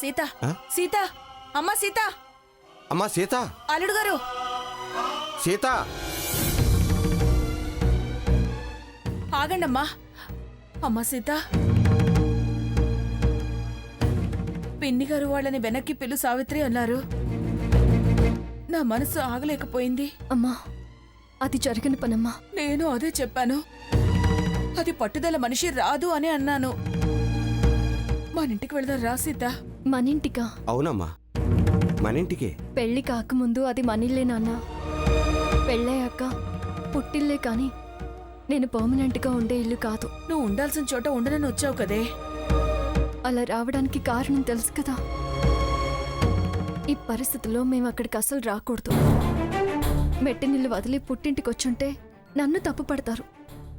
సీత సీత అమ్మా సీత అమ్మా సీత అల్లుడు గారు సీత ఆగండమ్మా అమ్మా సీత పిన్ని గారు వాళ్ళని వెనక్కి పిలు సావిత్రి అన్నారు. నా మనసు ఆగలేకపోయింది. అమ్మా అది జరిగిన పనమ్మా. నేను అదే చెప్పాను. అది పట్టుదల మనిషి రాదు అని అన్నాను. మన ఇంటికి వెళ్దాం రా సీత. మనింటికా? అవునమ్మా మనింటికే. పెళ్లి కాకముందు అది మనిల్లే నాన్న. పెళ్ళయ్యాక పుట్టిల్లే కాని నేను పర్మనెంట్గా ఉండే ఇల్లు కాదు. నువ్వు ఉండాల్సిన చోట ఉండనని వచ్చావు కదే. అలా రావడానికి కారణం తెలుసు కదా. ఈ పరిస్థితుల్లో మేము అక్కడికి అసలు రాకూడదు. మెట్టినిల్లు వదిలి పుట్టింటికి వచ్చుంటే నన్ను తప్పు పడతారు,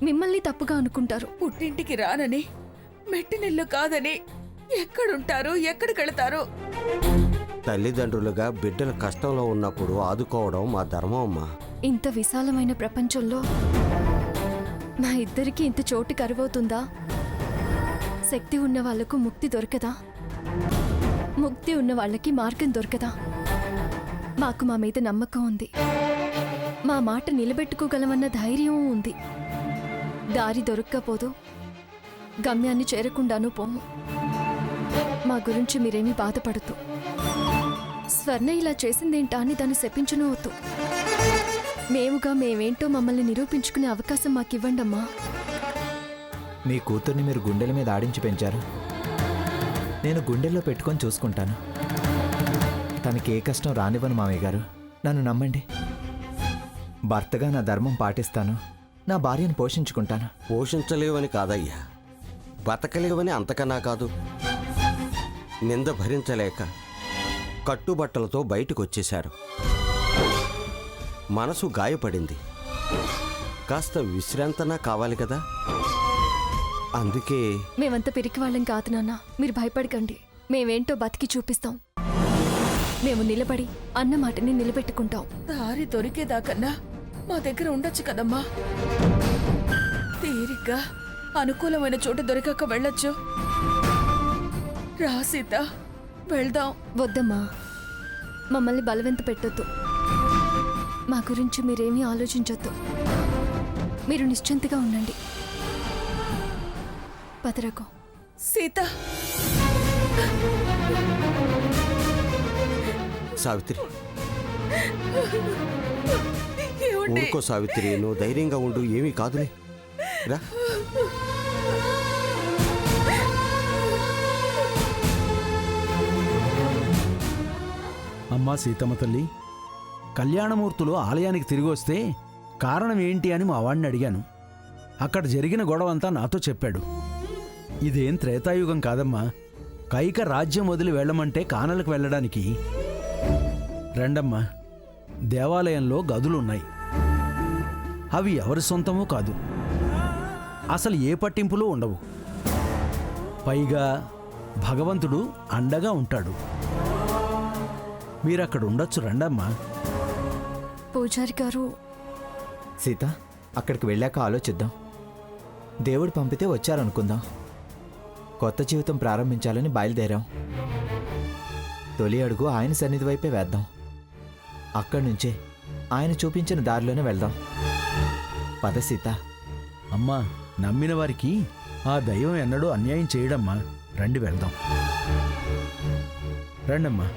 మిమ్మల్ని తప్పుగా అనుకుంటారు. పుట్టింటికి రానని, మెట్టినిల్లు కాదని ఎక్కడుంటారు, ఎక్కడికెళ్తారు? తల్లిదండ్రులుగా బిడ్డల కష్టంలో ఉన్నప్పుడు ఆదుకోవడం మా ధర్మం అమ్మా. ఇంత విశాలమైన ప్రపంచంలో మా ఇద్దరికి ఇంత చోటు కరువవుతుందా? శక్తి ఉన్న వాళ్లకు ముక్తి దొరకదా? ముక్తి ఉన్న వాళ్ళకి మార్గం దొరకదా? మాకు మా మీద నమ్మకం ఉంది. మా మాట నిలబెట్టుకోగలమన్న ధైర్యం ఉంది. దారి దొరక్కపోదు, గమ్యాన్ని చేరకుండానూ పోము. మా గురించి మీరేమీ బాధపడద్దు. స్వర్ణ ఇలా చేసిందేంటా అని దాన్ని శపించను వద్దు. మేముగా మేమేంటో మమ్మల్ని నిరూపించుకునే అవకాశం మాకివ్వండమ్మా. మీ కూతుర్ని మీరు గుండెల మీద ఆడించి పెంచారు. నేను గుండెల్లో పెట్టుకొని చూసుకుంటాను. తనకి ఏ కష్టం రానివ్వను మామయ్య గారు. నన్ను నమ్మండి. భర్తగా నా ధర్మం పాటిస్తాను. నా భార్యను పోషించుకుంటాను. పోషించలేవని కాదయ్యా, బతకలేవని అంతకన్నా కాదు. నింద భరించలేక కట్టుబట్టలతో బయటకొచ్చేశారు. మనసు గాయపడింది. కాస్త విశ్రాంతన కావాలి కదా. అందుకే మేమంత పిరికి వాళ్ళం కాదు నాన్న. మీరు భయపడకండి. మేమేంటో బతికి చూపిస్తాం. మేము నిలబడి అన్న మాటని నిలబెట్టుకుంటాం. దారి దొరికేదాకన్నా మా దగ్గర ఉండొచ్చు కదమ్మా. తీరిగ్గా అనుకూలమైన చోటు దొరికాక వెళ్ళొచ్చు. రా సీత, వెళ్దాం. వద్దమ్మా, మమ్మల్ని బలవంత పెట్టొద్దు. మా గురించి మీరేమీ ఆలోచించొద్దు. మీరు నిశ్చింతగా ఉండండి. పదరకో. సీత, సావిత్రి ఏమండి? ఊరుకో సావిత్రి, నువ్వు ధైర్యంగా ఉండు. ఏమీ కాదులే. రా. అమ్మా సీతమ్మ తల్లి, కళ్యాణమూర్తులు ఆలయానికి తిరిగి వస్తే కారణం ఏంటి అని మా వాడిని అడిగాను. అక్కడ జరిగిన గొడవంతా నాతో చెప్పాడు. ఇదేం త్రేతాయుగం కాదమ్మా. కైక రాజ్యం వదిలి వెళ్ళమంటే కానలకు వెళ్ళడానికి. రండమ్మా, దేవాలయంలో గదులున్నాయి. అవి ఎవరి సొంతమూ కాదు. అసలు ఏ పట్టింపులు ఉండవు. పైగా భగవంతుడు అండగా ఉంటాడు. మీరక్కడ ఉండొచ్చు. రండమ్మా. పూజారి గారు. సీత, అక్కడికి వెళ్ళాక ఆలోచిద్దాం. దేవుడు పంపితే వచ్చారనుకుందాం. కొత్త జీవితం ప్రారంభించాలని బయలుదేరాం. తొలి అడుగు ఆయన సన్నిధి వైపే వేద్దాం. అక్కడి నుంచే ఆయన చూపించిన దారిలోనే వెళ్దాం. పద సీత. అమ్మా, నమ్మిన వారికి ఆ దైవం ఎన్నడూ అన్యాయం చేయడమ్మా. రండి వెళ్దాం. రండమ్మా.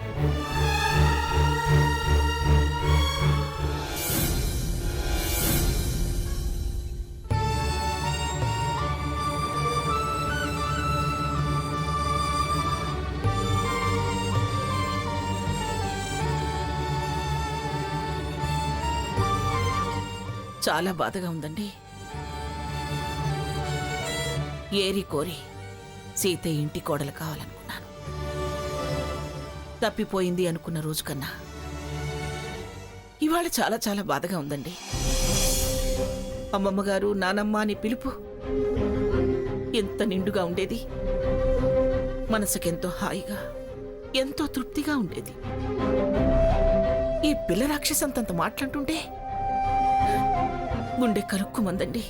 చాలా బాధగా ఉందండి. ఏరి కోరి సీత ఇంటి కోడలు కావాలనుకున్నాను. తప్పిపోయింది అనుకున్న రోజు కన్నా ఇవాళ చాలా చాలా బాధగా ఉందండి. అమ్మమ్మ గారు, నానమ్మ అని పిలుపు ఎంత నిండుగా ఉండేది. మనసుకెంతో హాయిగా, ఎంతో తృప్తిగా ఉండేది. ఈ పిల్ల రాక్షసంతంత మాట్లాడుతుంటే గుండె కలుక్కుమందండి.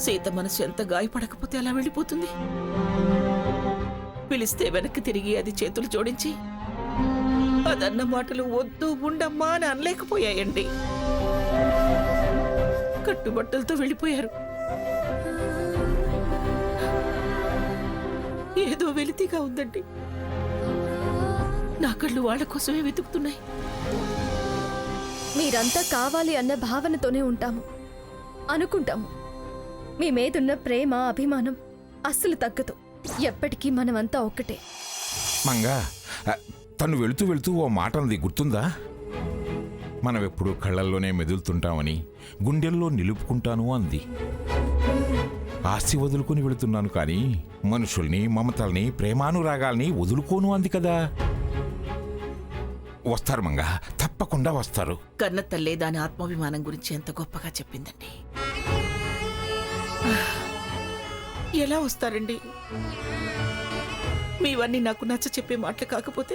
సీత మనసు ఎంత గాయపడకపోతే అలా వెళ్ళిపోతుంది. పిలిస్తే వెనక్కి తిరిగి అది చేతులు జోడించి అదన్న మాటలు వద్దు ఉండమ్మా అని అనలేకపోయాయండి. కట్టుబట్టలతో వెళ్ళిపోయారు. ఏదో వెలితిగా ఉందండి. నా కళ్ళు వాళ్ళ కోసమే వెతుకుతున్నాయి. మీరంతా కావాలి అన్న భావనతోనే ఉంటాము, అనుకుంటాము. మీ మీదున్న ప్రేమ, అభిమానం అస్సలు తగ్గదు. ఎప్పటికీ మనమంతా ఒక్కటే. మంగా, తను వెళుతూ వెళుతూ ఓ మాట అన్నది గుర్తుందా? మనం ఎప్పుడు కళ్ళల్లోనే మెదులుతుంటామని, గుండెల్లో నిలుపుకుంటాను అంది. ఆస్తి వదులుకుని వెళుతున్నాను కానీ మనుషుల్ని, మమతల్ని, ప్రేమానురాగాల్ని వదులుకోను అంది కదా. వస్తారు మంగా, తప్పకుండా వస్తారు. కన్న తల్లే దాని ఆత్మాభిమానం గురించి ఎంత గొప్పగా చెప్పిందండి. ఎలా వస్తారండి? మీవన్నీ నాకు నచ్చ చెప్పే మాటలు కాకపోతే?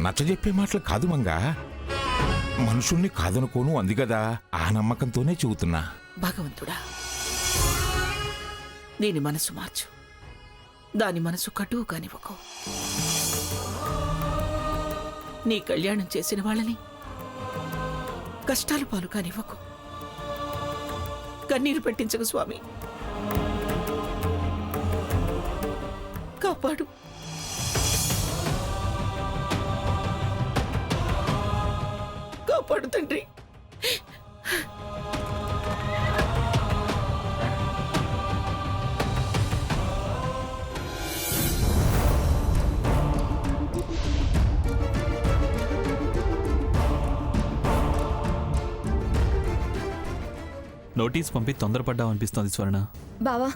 నచ్చజెప్పే మాటలు కాదు మంగా, మనుషుల్ని కాదనుకోను అంది కదా, ఆ నమ్మకంతోనే చెబుతున్నా. భగవంతుడా, దీని మనసు మార్చు, దాని మనసు కటువు కానివ్వకు. నీ కళ్యాణం చేసిన వాళ్ళని కష్టాలు పాలు కానివ్వకు. కన్నీరు పెట్టించకు స్వామి. కాపాడు. కాపాడు తండ్రి. నోటీస్ పంపి తొందరపడ్డావు అనిపిస్తోంది స్వర్ణ. బావా,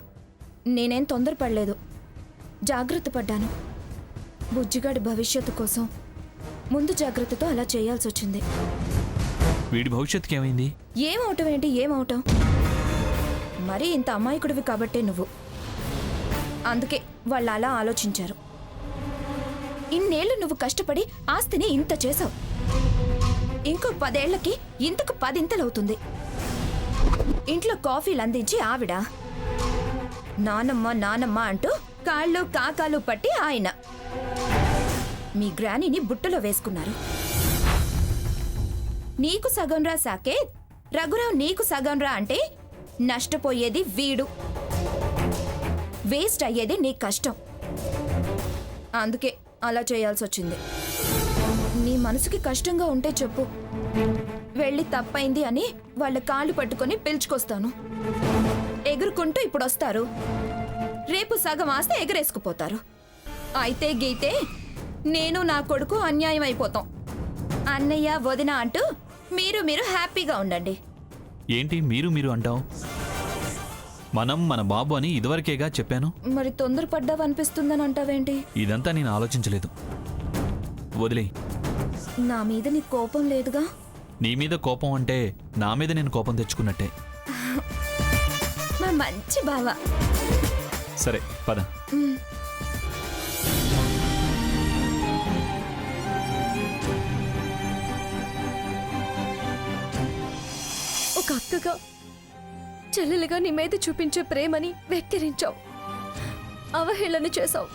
నేనేం తొందరపడలేదు, జాగ్రత్త పడ్డాను. బుజ్జిగాడి భవిష్యత్తు కోసం ముందు జాగ్రత్తతో అలా చేయాల్సి వచ్చింది. వీడి భవిష్యత్తుకి ఏమైంది? ఏమవటం ఏంటి? ఏమవటం? మరీ ఇంత అమాయకుడివి కాబట్టే నువ్వు. అందుకే వాళ్ళు అలా ఆలోచించారు. ఇన్నేళ్లు నువ్వు కష్టపడి ఆస్తిని ఇంత చేసావు. ఇంకో 10 ఏళ్లకి ఇంతకు 10 ఇంతలవుతుంది. ఇంట్లో కాఫీలు అందించి ఆవిడ నానమ్మ నానమ్మ అంటూ కాళ్ళు కాకాలు పట్టి ఆయన మీ గ్రానీని బుట్టలో వేసుకున్నారు. నీకు సగంరా సాకేత్, రఘురావు నీకు సగంరా అంటే నష్టపోయేది వీడు, వేస్ట్ అయ్యేది నీ కష్టం. అందుకే అలా చేయాల్సి వచ్చింది. నీ మనసుకి కష్టంగా ఉంటే చెప్పు, వెళ్ళి తప్పైంది అని వాళ్ళ కాళ్ళు పట్టుకొని పిలుచుకొస్తాను. ఎగురుకుంటూ ఇప్పుడు వస్తారు, రేపు సగం ఆస్తే ఎగరేసుకుపోతారు. అయితే గీతే నేను నా కొడుకు అన్యాయం అయిపోతాం. అన్నయ్య వదిన అంటూ మీరు హ్యాపీగా ఉండండి. ఏంటి మీరు మీరు అంటావు? మనం మన బాబు అని ఇదివరకేగా చెప్పాను. మరి తొందరపడ్డావు అనిపిస్తుందని అంటావేంటి? ఇదంతా నేను ఆలోచించలేదు, వదిలే. నా మీద నీ కోపం లేదుగా? నీ మీద కోపం అంటే నా మీద నేను కోపం తెచ్చుకున్నట్టే. మా మంచి బావ. సరే పద. ఒక అక్కగా చెల్లెలుగా నీ మీద చూపించే ప్రేమని వెక్కిరించావు, అవహేళన చేశావు.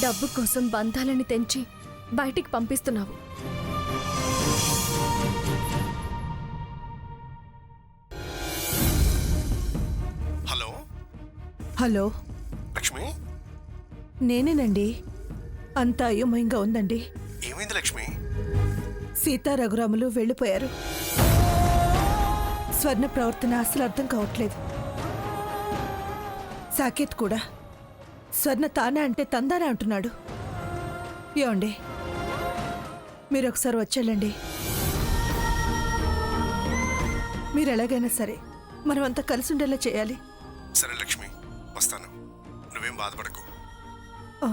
డబ్బు కోసం బంధాలని తెంచి బయటికి పంపిస్తున్నావు. హలో హలో లక్ష్మి, నేనేనండి. అంతా అయోమయంగా ఉందండి. ఏమైంది లక్ష్మి? సీతా రఘురాములు వెళ్ళిపోయారు. స్వర్ణ ప్రవర్తన అసలు అర్థం కావట్లేదు. సాకేత్ కూడా స్వర్ణ తానే అంటే తందానే అంటున్నాడు. ఏమండి, మీరు ఒకసారి వచ్చేళ్ళండి. మీరు ఎలాగైనా సరే మనమంతా కలిసి ఉండేలా చేయాలి. సరే లక్ష్మి, వస్తాను. నువ్వేం బాధపడకు. ఆ.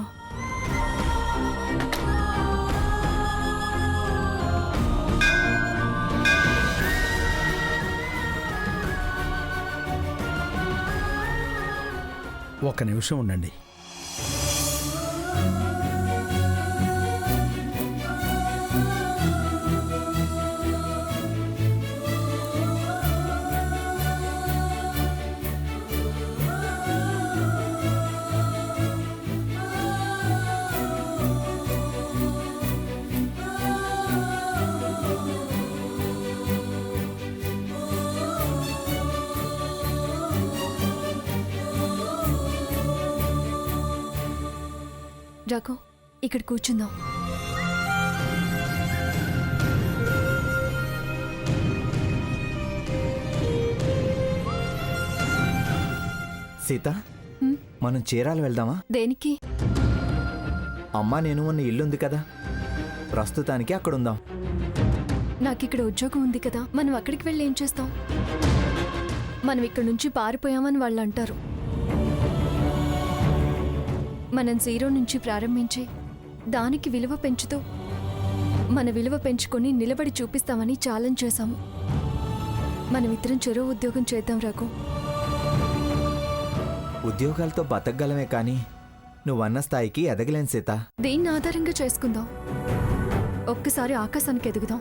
ఒక నిమిషం ఉండండి. రఘు ఇక్కడ కూర్చుందాం. సీత, హ్మ్? మనం చీరాలు వెళ్దామా? దేనికి? అమ్మా నేను ఉన్న ఇల్లుంది కదా, ప్రస్తుతానికి అక్కడ ఉందాం. నాకిక్కడ ఉద్యోగం ఉంది కదా, మనం అక్కడికి వెళ్ళి ఏం చేస్తాం? మనం ఇక్కడ నుంచి పారిపోయామని వాళ్ళు అంటారు. మనం 0 నుంచి ప్రారంభించి దానికి విలువ పెంచుతూ మన విలువ పెంచుకొని నిలబడి చూపిస్తామని ఛాలెంజ్ చేశాము. మనమిద్దరం చెరో ఉద్యోగం చేద్దాం రఘు. ఉద్యోగాలతో బతకగలమే కానీ నువ్వన్న స్థాయికి ఎదగలేను సీత. దేన్ని ఆధారంగా చేసుకుందాం? ఒక్కసారి ఆకాశానికి ఎదుగుదాం.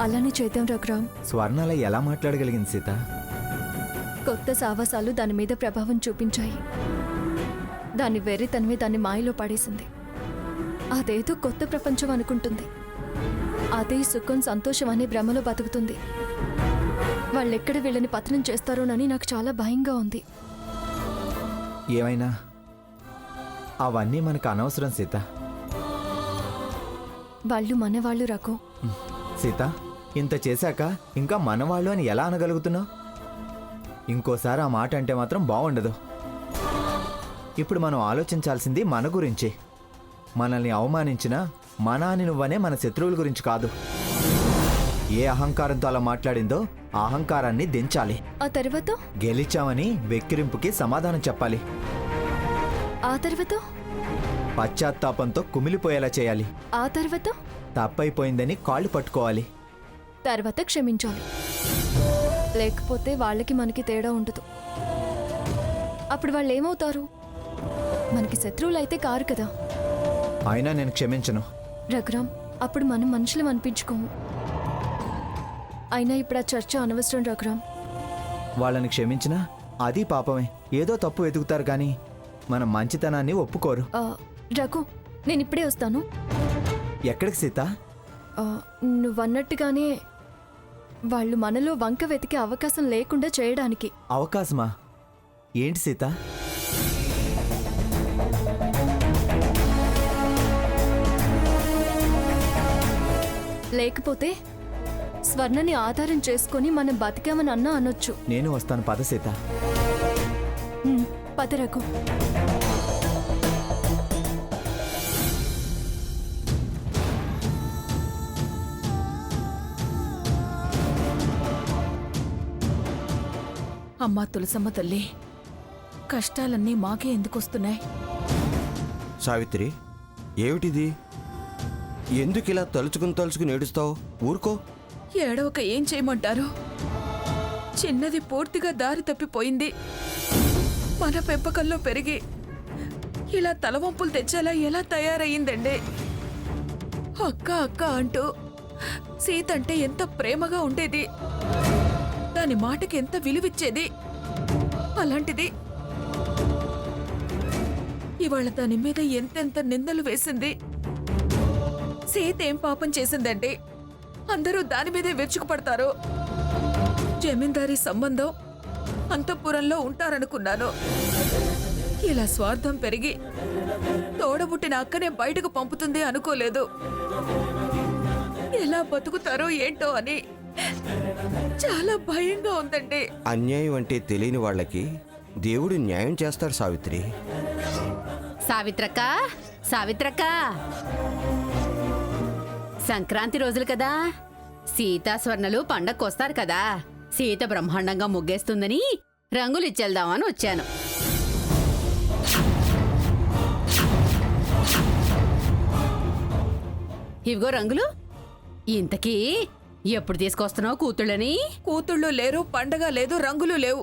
అలానే చేద్దాం రఘురామ్. స్వర్ణాల ఎలా మాట్లాడగలిగింది సీత? కొత్త సావాసాలు దాని మీద ప్రభావం చూపించాయి. దాని వెర్రితనమే దాన్ని మాయలో పడేసింది. అదేదో కొత్త ప్రపంచం అనుకుంటుంది. అదే సుఖం సంతోషం అనే భ్రమలో బతుకుతుంది. వాళ్ళెక్కడ వీళ్ళని పతనం చేస్తారోనని నాకు చాలా భయంగా ఉంది. ఏమైనా అవన్నీ మనకు అనవసరం సీత. వాళ్ళు మనవాళ్ళు రఘు. సీత, ఇంత చేశాక ఇంకా మనవాళ్ళు అని ఎలా అనగలుగుతున్నావు? ఇంకోసారి ఆ మాట అంటే మాత్రం బాగుండదు. ఇప్పుడు మనం ఆలోచించాల్సింది మన గురించి. మనల్ని అవమానించిన మన అని నువ్వనే మన శత్రువుల గురించి కాదు. ఏ అహంకారంతో అలా మాట్లాడిందో ఆ అహంకారాన్ని దించాలి. ఆ తర్వాత? గెలిచామని వెక్కిరింపుకి సమాధానం చెప్పాలి. ఆ తర్వాత? పశ్చాత్తాపంతో కుమిలిపోయేలా చేయాలి. ఆ తర్వాత? తప్పైపోయిందని కాళ్ళు పట్టుకోవాలి. తర్వాత క్షమించాలి. లేకపోతే వాళ్ళకి మనకి తేడా ఉండదు. అప్పుడు వాళ్ళు ఏమవుతారు? మనకి శత్రువులైతే కారు కదా. అయినా నేను క్షమించను. రఘురామ్, అప్పుడు మనం మనుషులం అనిపించుకోము. అయినా ఇప్పుడు ఆ చర్చ అనవసరం రఘురామ్. వాళ్ళని క్షమించినా అది పాపమే. ఏదో తప్పు వెతుకుతారు కానీ మన మంచితనాన్ని ఒప్పుకోరు. రఘు, నేను ఇప్పుడే వస్తాను. ఎక్కడికి సీత? నువ్వన్నట్టుగానే వాళ్ళు మనలో వంక వెతికే అవకాశం లేకుండా చేయడానికి. అవకాశమా? ఏంటి సీత? లేకపోతే స్వర్ణని ఆధారం చేసుకొని మనం బతికామని అన్నా అనొచ్చు. నేను వస్తాను పద సీత. పద రఘు. అమ్మా తులసమ్మ తల్లి, కష్టాలన్నీ మాకే ఎందుకొస్తున్నాయి? సావిత్రి, ఏమిటిది? ఎందుకు ఇలా తలుచుకుని ఏడుస్తావు? ఊరుకో. ఏడవక ఏం చేయమంటారు? చిన్నది పూర్తిగా దారి తప్పిపోయింది. మన పెంపకంలో పెరిగి ఇలా తలవంపులు తెచ్చేలా ఎలా తయారయ్యిందండి? అక్క అక్క అంటూ సీత అంటే ఎంత ప్రేమగా ఉండేది. దాని మాటకి ఎంత విలువిచ్చేది. అలాంటిది ఇవాళ దాని మీద ఎంతెంత నిందలు వేసింది. సీత ఏం పాపం చేసిందండి? అందరూ దాని మీదే విరుచుకుపడతారు. జమీందారీ సంబంధం, అంతఃపురంలో ఉంటారనుకున్నాను. ఇలా స్వార్థం పెరిగి తోడబుట్టిన అక్కనే బయటకు పంపుతుంది అనుకోలేదు. ఎలా బతుకుతారో ఏంటో అని చాలా భయంగా ఉందండి. అన్యాయం అంటే తెలియని వాళ్ళకి దేవుడు న్యాయం చేస్తాడు సావిత్రి. సావిత్రక్క, సావిత్రక్క, సంక్రాంతి రోజులు కదా, సీతా స్వర్ణలు పండక్కొస్తారు కదా. సీత బ్రహ్మాండంగా ముగ్గేస్తుందని రంగులు ఇచ్చేద్దామని వచ్చాను. ఇవిగో రంగులు. ఇంతకీ ఎప్పుడు తీసుకొస్తున్నావు కూతుళ్ళని? కూతుళ్ళు లేరు, పండగ లేదు, రంగులు లేవు,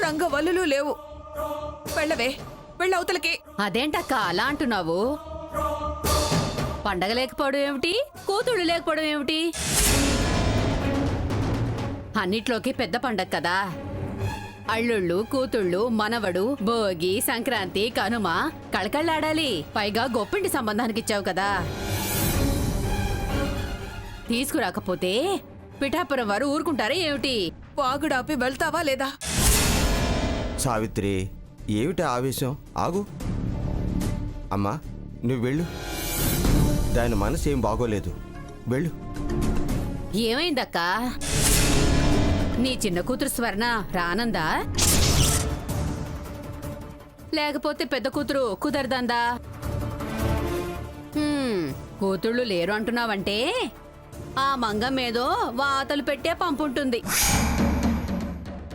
రంగవల్లులు లేవు. వెళ్ళవే, వెళ్ళవతలకి. అదేంటక్క అలా అంటున్నావు? పండగ లేకపోవడం ఏమిటి, కూతుళ్ళు లేకపోవడం ఏమిటి? అన్నిట్లోకి పెద్ద పండగ కదా. అల్లుళ్ళు, కూతుళ్ళు, మనవడు, భోగి, సంక్రాంతి, కనుమ కళకళ్ళాడాలి. పైగా గొప్పింటి సంబంధానికి ఇచ్చావు కదా. తీసుకురాకపోతే పిఠాపురం వారు ఊరుకుంటారా ఏమిటి? వాగుడాపి వెళ్తావా లేదా? సావిత్రి, ఏమిటి ఆవేశం? ఆగు. అమ్మా, నువ్వు వెళ్ళు. దాని మనసు ఏం బాగోలేదు. వెళ్ళు. ఏమైందక్కా? నీ చిన్న కూతురు స్వర్ణ రానందా? లేకపోతే పెద్ద కూతురు కుదరదందా? కూతుళ్ళు లేరు అంటున్నావంటే ఆ మంగం ఏదో వాతలు పెట్టే పంపుంటుంది.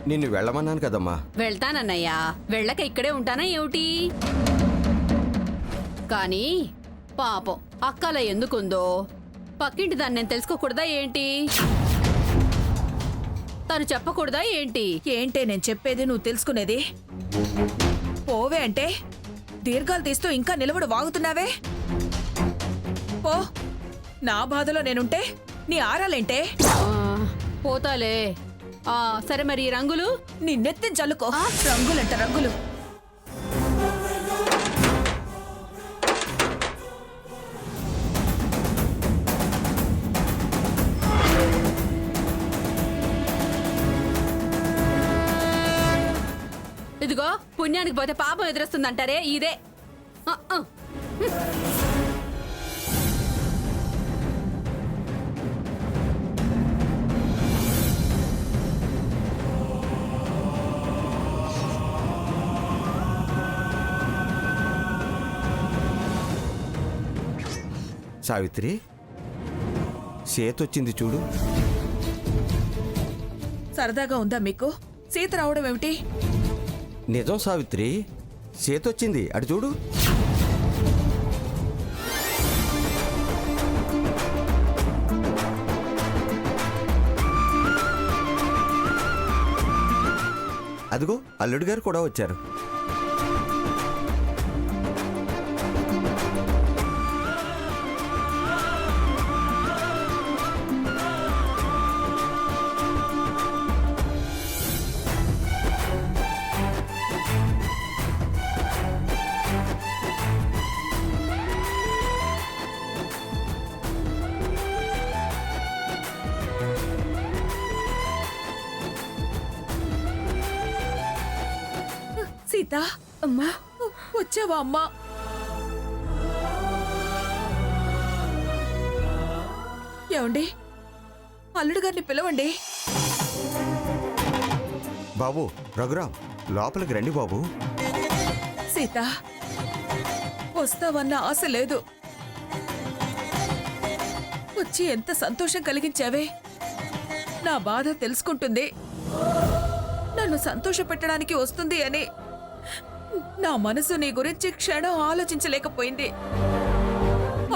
నిన్ను వెళ్ళమన్నాను కదమ్మా. వెళ్తానన్నయ్యా, వెళ్ళక ఇక్కడే ఉంటానా ఏమిటి? కానీ పాపం అక్కల ఎందుకుందో పక్కింటి దాన్ని నేను తెలుసుకోకూడదా ఏంటి? తను చెప్పకూడదా ఏంటి? ఏంటే నేను చెప్పేది నువ్వు తెలుసుకునేది? పోవే అంటే దీర్ఘాలు తీస్తూ ఇంకా నిలబడి వాగుతున్నావే. పో. నా బాధలో నేనుంటే నీ ఆరాలేంటే? పోతాలే. సరే మరి ఈ రంగులు నిన్నెత్తిన చల్లుకో. రంగులంట రంగులు. ఇదిగో పుణ్యానికి పోతే పాపం ఎదురొస్తుందంటారే ఇదే. సావిత్రి, సీతొచ్చింది చూడు. సరదాగా ఉందా మీకు? సీత రావడం ఏమిటి? నిజం సావిత్రి, సీతొచ్చింది. అటు చూడు. అదిగో అల్లుడు గారు కూడా వచ్చారు. సీత, అమ్మా, వచ్చావా అమ్మా? ఏమండి, అల్లుడు గారిని పిలవండి. బాబు, రఘురామ్, లోపలికి రండి బాబు. సీత, వస్తావన్న ఆశ లేదు. వచ్చి ఎంత సంతోషం కలిగించావే. నా బాధ తెలుసుకుంటుంది, నన్ను సంతోష పెట్టడానికి వస్తుంది అని నా మనసు నీ గురించి క్షణం ఆలోచించలేకపోయింది.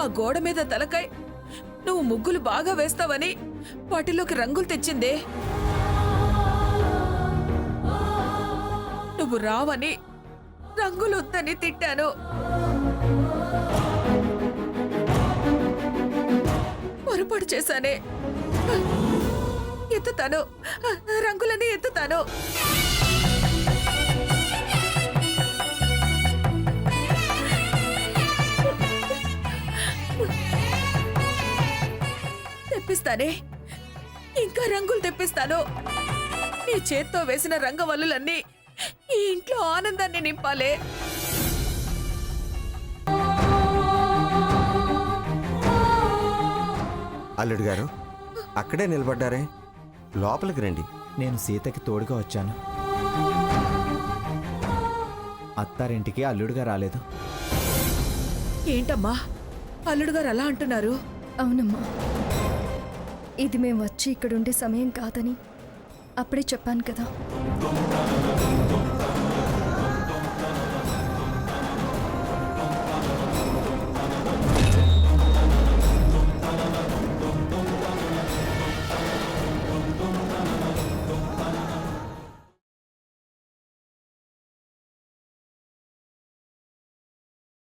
ఆ గోడ మీద తలకాయ నువ్వు ముగ్గులు బాగా వేస్తావని వాటిలోకి రంగులు తెచ్చిందే. నువ్వు రావని రంగులు వద్దని తిట్టాను. పొరపాటు చేశానే. ఎత్తుతాను, రంగులని ఎత్తుతాను. తెప్పిస్తానే, ఇంకా రంగులు తెప్పిస్తాను. నీ చేత్తో వేసిన రంగవల్లులన్నీ ఈ ఇంట్లో ఆనందాన్ని నింపాలే. అల్లుడు గారు అక్కడే నిలబడ్డారే, లోపలికి రండి. నేను సీతకి తోడుగా వచ్చాను. అత్తారింటికి అల్లుడుగా రాలేదు. ఏంటమ్మా అల్లుడు గారు అలా అంటున్నారు? అవునమ్మా, ఇది మేము వచ్చి ఇక్కడుండే సమయం కాదని అప్పుడే చెప్పాను కదా.